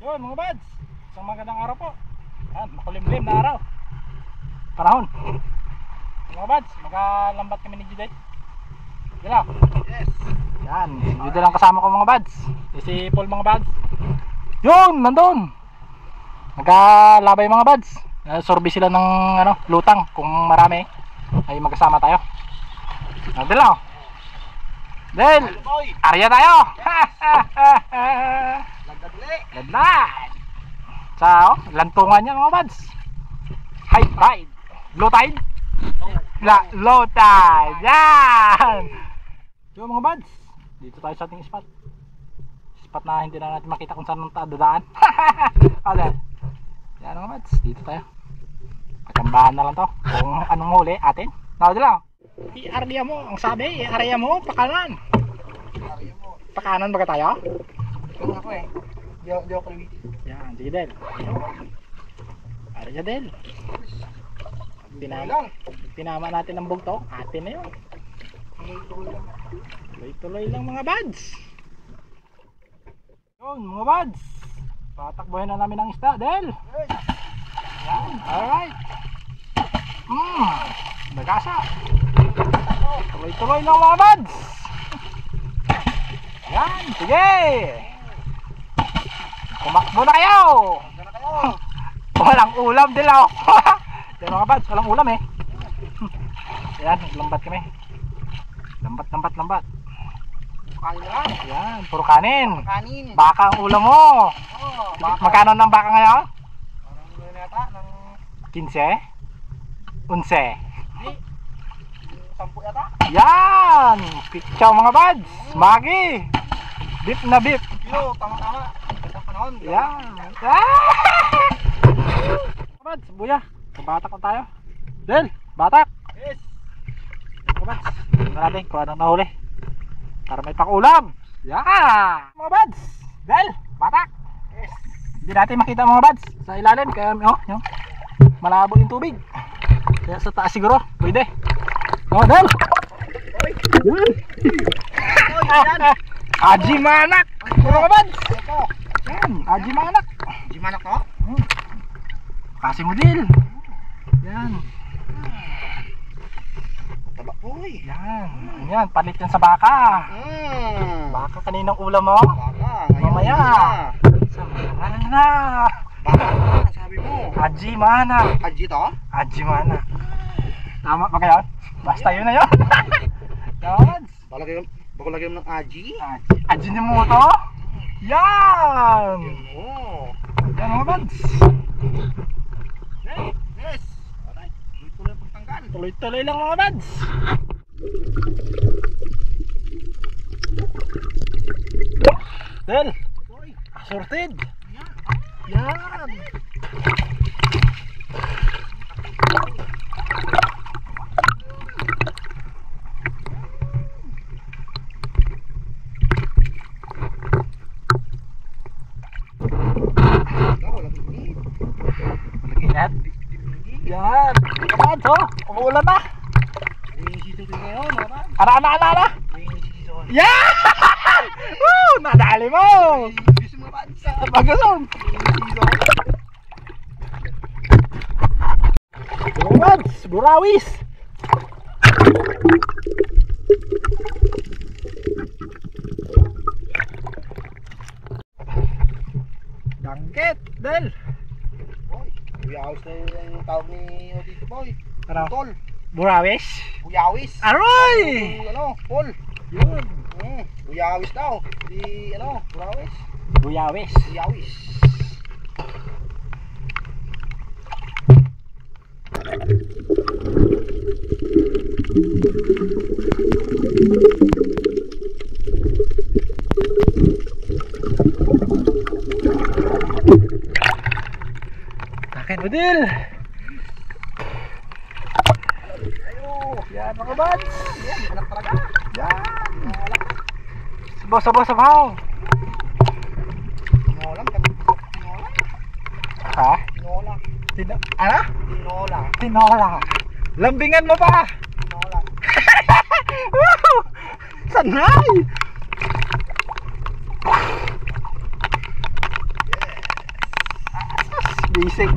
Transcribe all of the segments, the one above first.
Yun mga buds, isang magandang araw po. Yan, makulimlim na araw. Panahon. Mga buds, magalambat kami ni Judel. Gila. Yes. Yan, si Judel ang kasama ko mga buds. Si Paul mga buds. Yun, nandun. Magkalabay mga buds. Sorbi sila ng lutang. Kung marami ay magkasama tayo. Del oh. Del, Arya tayo. Ladlad. Sa lantungan niya mga buds. High tide. Low tide. Low tide. Yan. Yung mga buds, dito tayo sa ating spot. Spot na hindi na natin makita kung saan dadaan. Okay. Yan mga buds, dito tayo. Pagkambahan na lang to. Kung anong huli atin. Nakadala lang. I-area mo, ang sabi, i-area mo, pakanan. Pakanan baga tayo? Kung ako eh. Di ako lumitin. Yan, sige Del. Area Del. Tinama natin ang bugto, atin na yun. Tuloy-tuloy lang mga buds. Yun mga buds, patakbuhin na namin ang isda Del. Yan, alright. Nagasa. Tuloy-tuloy lang mga buds. Yan, sige. Kumakbo na kayo. Walang ulam Del oh. Yan mga buds, walang ulam eh. Yan, lambat kami. Lambat. Kanin lang. Yan, puro kanin. Kanin. Baka ang ulam mo. Baka. Magkano ng baka ngayon? Parang gano'n yata ng 15? 11? Hindi. 10 yata. Yan! Pitsaw mga buds. Magi. Beef na beef. Yo, tama-tama. Gandang panahon. Yan. Mga buds, buya. Batak na tayo. Del, batak. Yes. Mga buds, tingnan natin kung anong nahuli. Para may pakulam. Yan! Mga buds. Del, batak. Yes. Hindi natin makita mga buds sa ilalim. Kaya yung malabo yung tubig. Kaya sa taas siguro, pwede. Oh, Del! Yan! Aji Manak! Mga buds! Yan, Aji Manak! Di manak to? Kasi mo Del! Yan! Taba po eh. Yan, palit yan sa baka. Baka kaninang ulam mo? Baka. Mamaya. Samahan na. Baka sabi mo. Aji Manak! Haji to? Aji Manak! Tama ba kayo? Basta yun na yun! Yan! Bako lagyan mo ng Aji. Aji ni mo to? Yan! Oo. Yan mga buds! Yes. Alright. Tuloy ang pagtanggal. Tuloy-tuloy lang mga buds! Del! Assorted! Yan! Ingat. Yan. Kapan to? Umuulan na. Ana. Yan! Woo! Nadali mo! Baguson! Burawis! Burawis! Dangket! Del! Buyawis na yung tawag ni Odito Boy. Ano? Tol. Burawis? Buyawis. Aroy! Paul. Yun! Buyawis daw. Di Burawis. Buyawis! Buyawis. Akin mo Del! Yan mga buds! Yan, anak talaga. Yan! Sabaw! Tinolang. Ha? Tinolang. Ano? Tinolang. Tinola! Lambingan mo pa! Tinolang. Sanay! Bisik.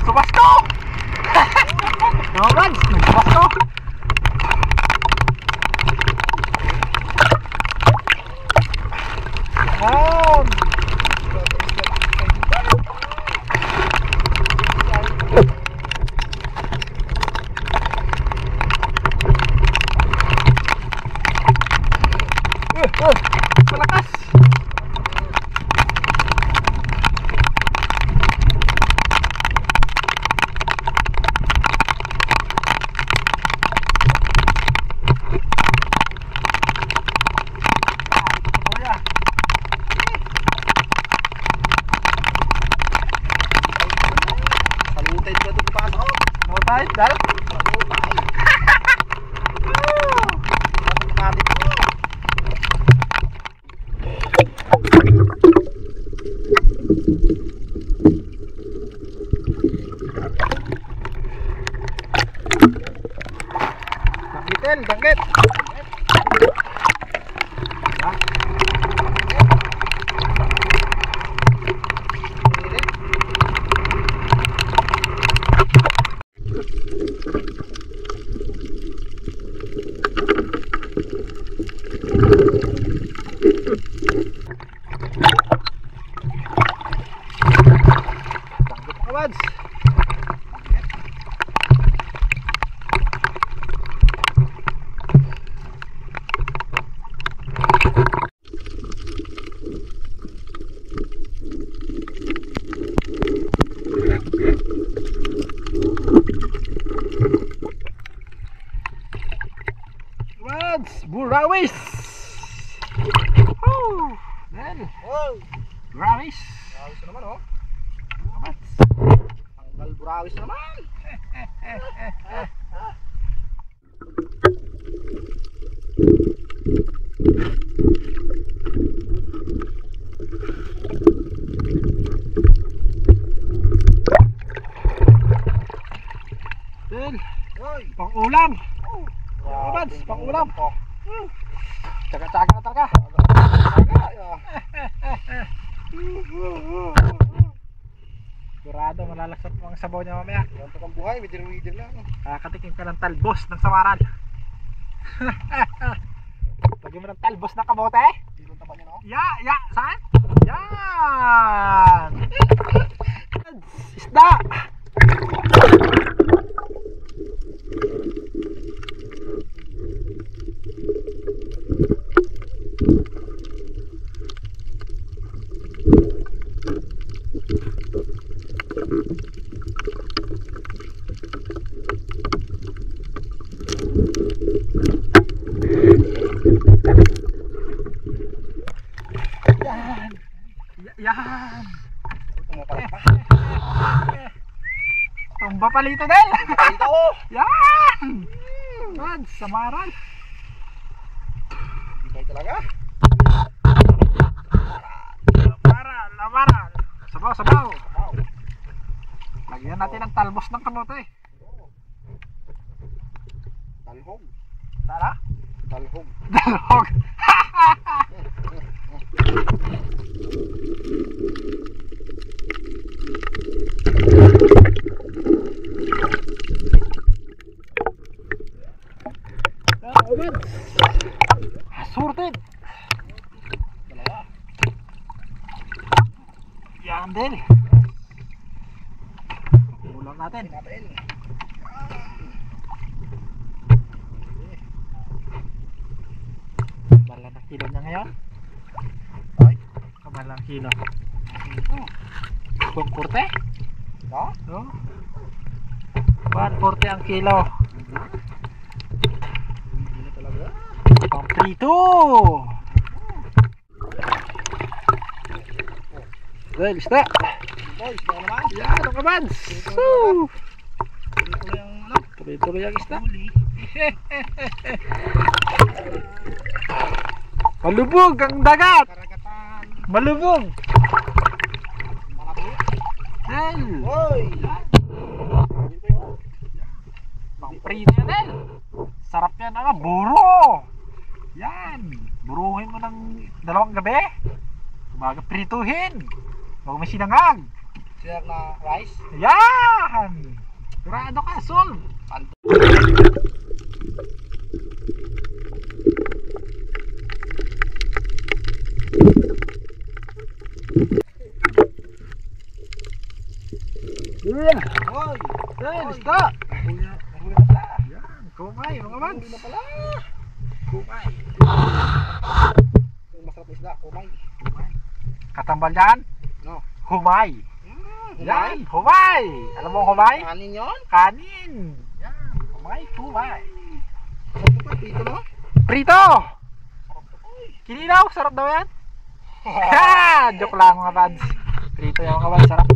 Subasto! Naman, nagsubasto! Yan! Malakas! Salutay ko ito pa ako. Mau tayo, Dal? Danggitin, danggit! Kawads. Kawads, burawis. Then, burawis. Burawis naman oh. Kawads. Tanggal burawis naman. Then, Hoy. pang-ulam. Kawads, pang-ulam. Tsaga-tsaga na talaga. Sigurado malalaksan po ang sabaw niya mamaya. Yan pa kang buhay, widir-widir lang. Kakatikim ka ng talbos ng samaran. Lagyan mo ng talbos ng kamote. Dito tapat niya no? Ya, saan? Yan! Isda! Yan! Tumba palito din! Ito ko! Yan! Man, samaran! Hindi kayo talaga? Lamaran! Sabaw! Lagyan natin ang talbos ng kamote. Talhog. Tara? Talhog. Dalhog! Sorted! Dalawa. Yan din! Ulam natin. Mahal na kilo niya ngayon? Ay. Kamahal ang kilo. 140? Ha? No? 140 ang kilo. Hindi na talaga. Pang prito! Well, isda! Boys, baka naman. Yan, ang kabads! Tuloy-tuloy ang ano? Tuloy-tuloy ang isda. Huli. Malubog ang dagat. Karagatan. Malubog. Malabo. Del. Hoy! Pang prito yan, Del. Sarap yan, ano, buro. Yan. Buruhin mo ng 2 gabi. Umaga prituhin. Huwag may sinangag. Sinak na rice. Yan. Sigurado ka, solve. Yeah. Hoy! Del, stop. Huli na pala. Yan. Kumay, mga mans. Huli na pala. Kumay. Yung masarap na isda, umay. Katambal yan? No. Humay. Humay? Yan, humay. Alam mo ang humay? Kanin yun? Kanin. Yan, humay, humay. Sarap pa, pito no? Prito. Kininaw, sarap daw yan. Ha! Joke lang mga pads. Prito yung mga pads, sarap.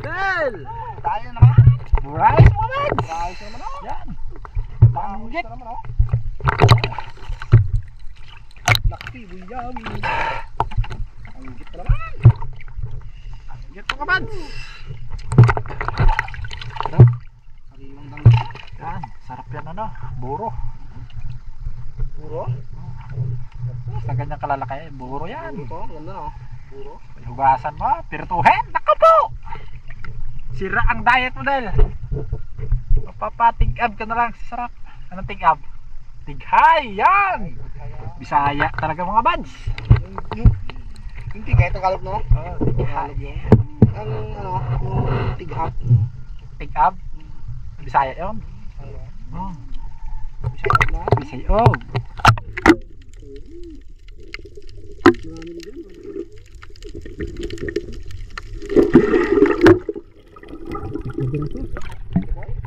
Del! Tayo naman. Rice mga pads. Rice naman oh. Yan. Banggit. Naman oh. Laki, buyam. Ang higit pa naman. Banggit mga pads. Sariwang dangga. Yan, sarap yan ano. Buro. Puro? Sa ganyang kalalaki, buro yan. Puro to, ganda no? Puro. Hugasan mo, pirtuhin, naku po! Sira ang diet mo dahil. Mapapatig-ab ka na lang, sarap. Anong tig-ab? Tig-high, yan! Bisaya talaga mga buds. Hindi kahit ang kalap no? Oh, tig-high. Ang ano, yung tig-up. Tig-ab? Bisaya yun? Oh, Bisaya na. Bisaya, oh.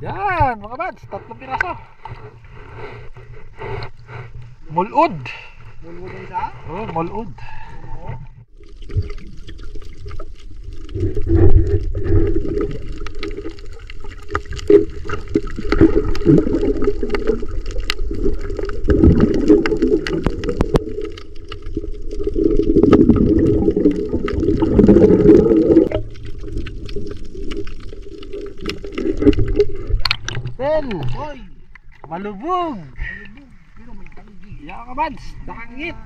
Yan, mga buds, 3 piraso. Mulud. Mulmo din siya. Oh, mulud. Del, Hoy! malubog. Pero may tanggi. Yan mga buds, nakangit.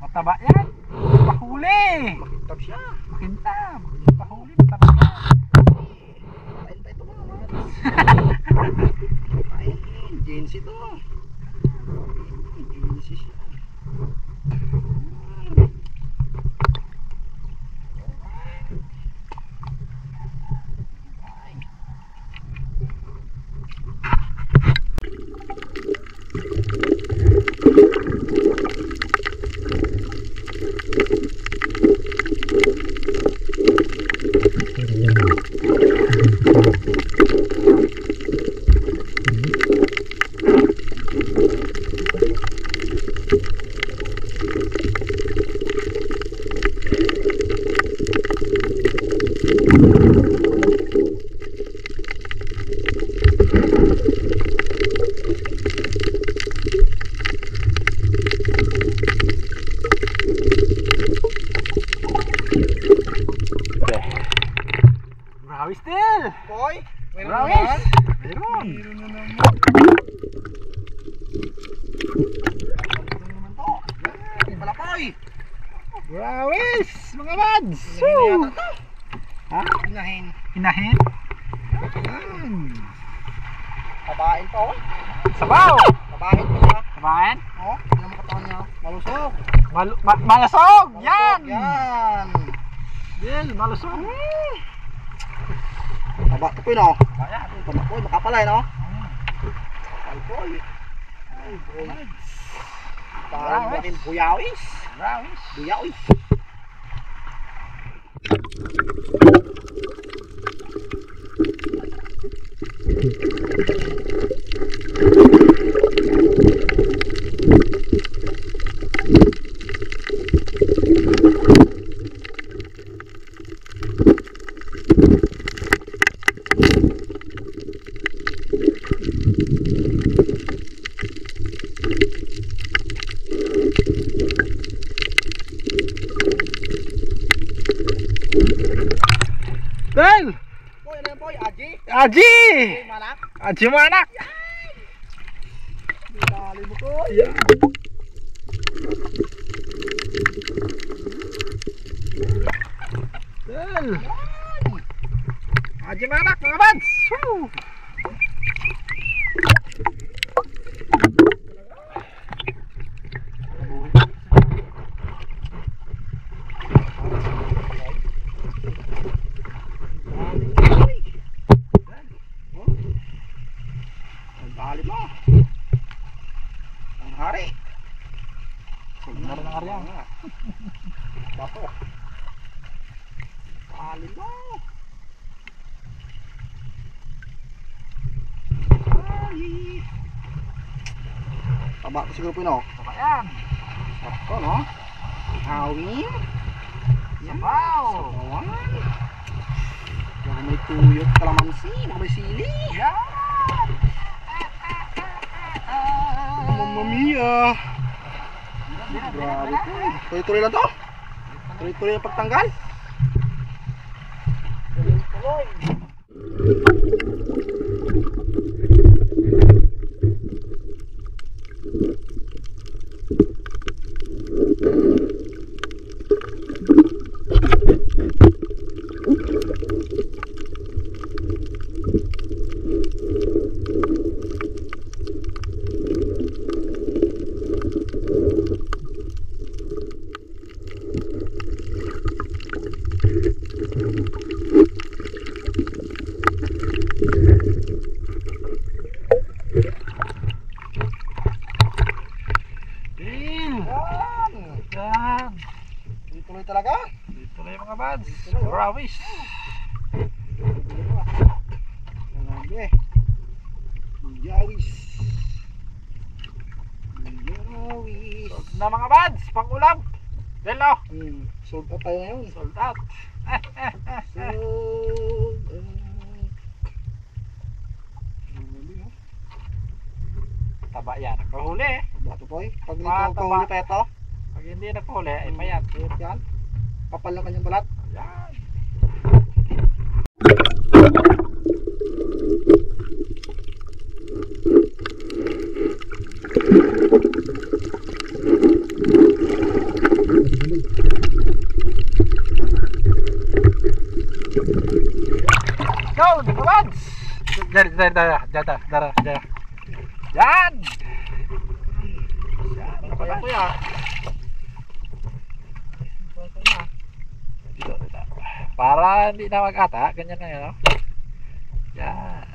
Mataba yan. Pahuli. Tap siya. Makintab. Pahuli, mataba yan. Kain pa ito mga mga. Kain. Jeans ito. Jeans siya. Grabe still. Hoy! Meron Grabe. naman. Meron. Meron na naman. Meron naman to. Yan, palapoy. Grabe. Mga buds. Hinahin yata to. Ha? Hinahin. Hinahin. Yan. Tabain pa oh. Sabaw. Tabain pa siya. Sabahin. Oh, tingnan mo katawan niya. Malusog. Malasog. Yan. Yan. Del, malasog. Taba to po no. Kaya. Taba po, makapalay no. Ay po. Ay po. Parang laking buyawis. Grabe. Buyawis. Del! Poy, ano yan, Poy? Aji? Aji! Poy, manak? Aji manak! Dali mo, Poy. Yan! Del! Aji manak mga bads! Woo! Dali mo. Ang hari. Benar ng area. Bato. Dali mo. Dali. Taba ko siguro po yun, oh. Apa yan? Sakto, no? Awin. Sabaw! Sabawan. Baka may tuyot, kalamansi, baka may sili. Yan! Mamma mia. Grabe po. Tuloy-tuloy lang to. Tuloy-tuloy ang pagtanggal. Tuloy-tuloy. Yan! Tuloy talaga. Dito na yung mga bads. Rawis. Grabe. Jawis. Jawis. Sold na mga bads. Pang-ulam. Delo. Sold out tayo ngayon. Sold out. Sold out. Taba yan. Nakahuli. Bato po eh. Pag Bata nagkahuli ba? pa ito, Pag hindi nakahuli, ay payat. ayun yan. Kapal lang kanyang balat. Yan. Go, mga bads! Dara. Yan! Ano kaya kuya? Dito. Para hindi na mag-ata, ganyan na yun, no? Yan.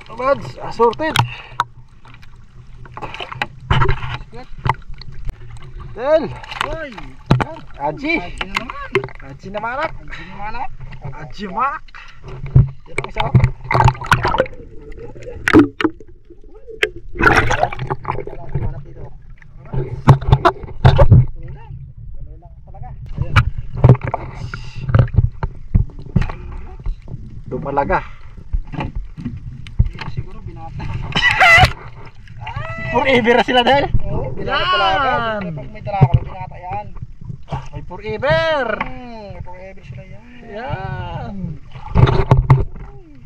Mga bads, assorted. Del! Hoy! Aji! Aji na naman. Aji na manak! Aji na manak. Aji manak! Yan ang isa. Wala akong manak dito. Tuloy lang. Tuloy lang talaga. Ayan. Dumalaga. Siguro binata. Forever na sila dahil. Oo, binata talaga. Yan. Pag may talaga, binata yan. May forever. Forever sila yan. Yan.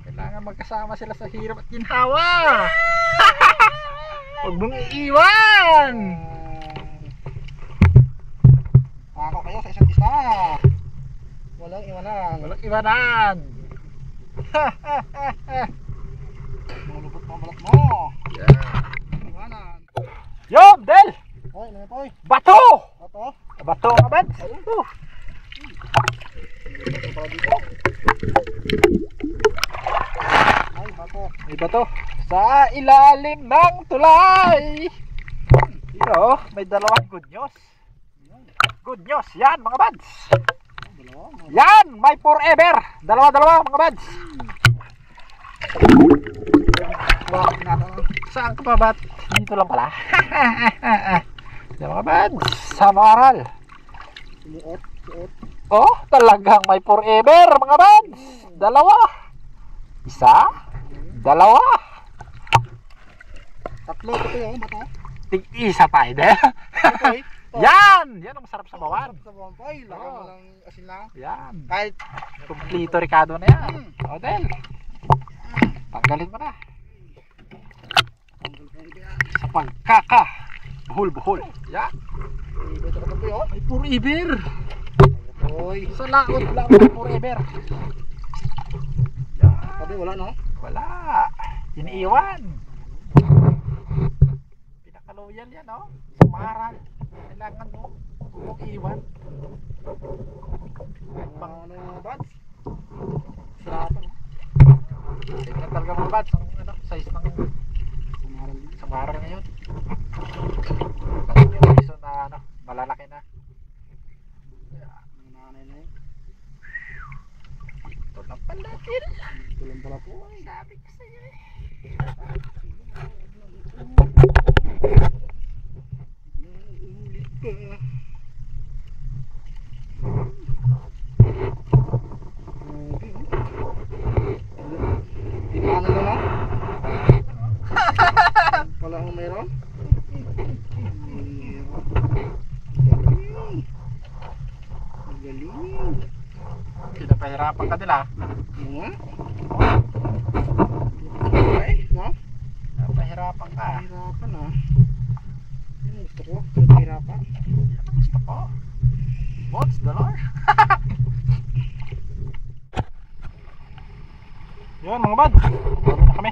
Kailangan magkasama sila sa hirap at ginhawa. Huwag mong iiwan. Ako kayo sa isa't isa. Walang iwanan. Walang iwanan. Malubot mo ang balat mo. Iwanan. Yo, Del! Hoy, ano yan, Poy? Bato! Ito. Bato nga ba? Ayun to. Ito pala dito. Ay, bato. May bato. Sa ilalim ng tulay. Dito, may dalawang good news. Good news. Yan, mga bads. Dalawa. Yan, may forever. Dalawa, mga bads. Bakit natin ang Saan ka pa ba't? Dito lang pala. Yan, mga bads. Sa Maral. sumuot? Suot. Oh, talagang may forever, mga bads. Dalawa. Isa. Dalawa. Tatlo ito yung bato. Tig-isa tayo, de. Poy, Yan! Yan ang masarap sa bawan. Sa bawan po ay. Laka mo Oo. lang asin lang. Yan. Kahit Kumplito Ricardo na yan. O, Del. Tanggalin mo na. Sa pagkaka. Buhol. Yan. dito ka po yun. Ay, forever. Oy. Sa laot lang forever. Yan. Sabi wala no? Wala. Iniiwan. Pinakaloyal yan, no? Sumaral. Kailangan mo. Huwag iwan. Ano buds? Sirapan. Tingnan talaga mga bads ang size ng sumaral ngayon. Kasi yung piso na malalaki na. Ang nanay na yun. Ito lang pala din. Ito lang pala po. Sabi ko sa'yo eh. Ano na no? Wala akong meron? Magaling. Pinapahirapan ka nila. Ano? Okay, no? Pinapahirapan ka. Hirapan ah. Yan, gusto ko. Hirapan. Yan ang gusto ko. What's the Lord? Yan mga bads. Dito na kami.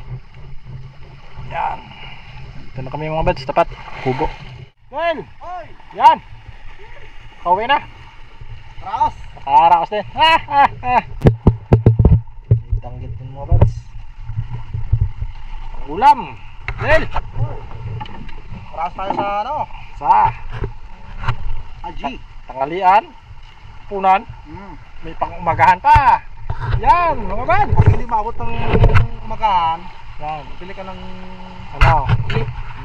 Yan. Dito na kami mga bads. Tapat. Kubo. Well. Oy! Yan. Kauwi na. Raos! Nakaraos din. Itanggit din mga bads. Ang ulam. Well. Raos tayo sa ano? Sa Aji. tanghalian. Punan. May pang-umagahan pa. Yan mga bads. Pag hindi maabot ng umagahan, Yan. bili ka ng Ano?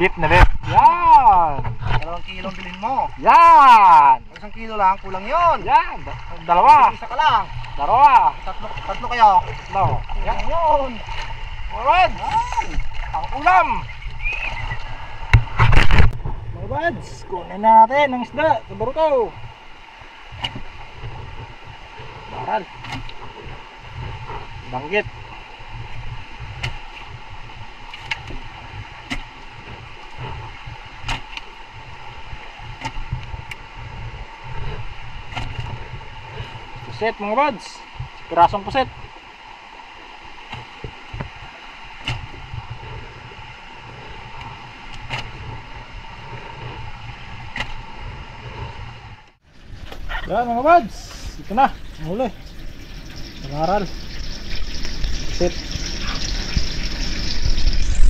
Beef na beef. Yan. 2 kilong bilhin mo. Yan. 1 kilo lang, kulang yun. Yan. Dalawa. Isa ka lang. Dalawa. Tatlo kayo. No. Yan yun. Alright. Ang ulam. Mga bads, kunin natin ang isda sa baruto. Baral. Banggit. Puset mga bads. Pirasong puset. Yan mga bads. Ito na. Ang huli. Pangaral. Puset.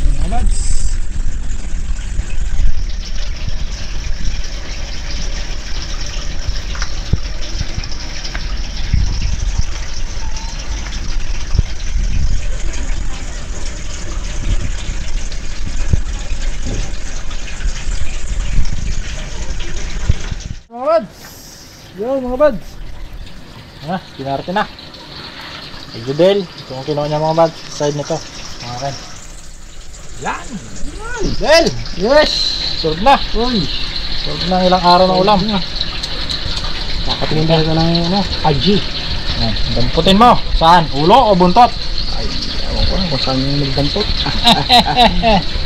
Yan mga bads. Mga bads. Yo mga bads. Pinarte na. Del. Ito ang kinuha niya mga bads. Side nito. Okay. Yan. Del. Yes. Solve na. Uy. Solve na ilang araw ng ulam. Nakatingin tayo ka ng ano, aji. Yan. Damputin mo. Saan? Ulo o buntot? Ay, ewan ko kung saan yung nagbuntot.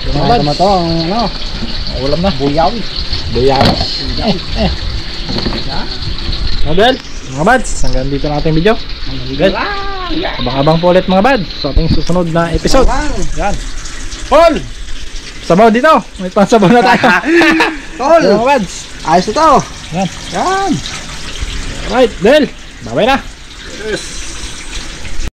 Mga bads. Ito ang ano, Ulam na. buyawi. Buyawi. Model, mga bads, hanggang dito na ating video. Good. Abang-abang po ulit mga bads sa ating susunod na episode. Yan. Paul! Sabaw dito. May pansabaw na tayo. Tol! Mga bads. Ayos ito! Yan. Yan! Alright, Del. Bye-bye na. Yes!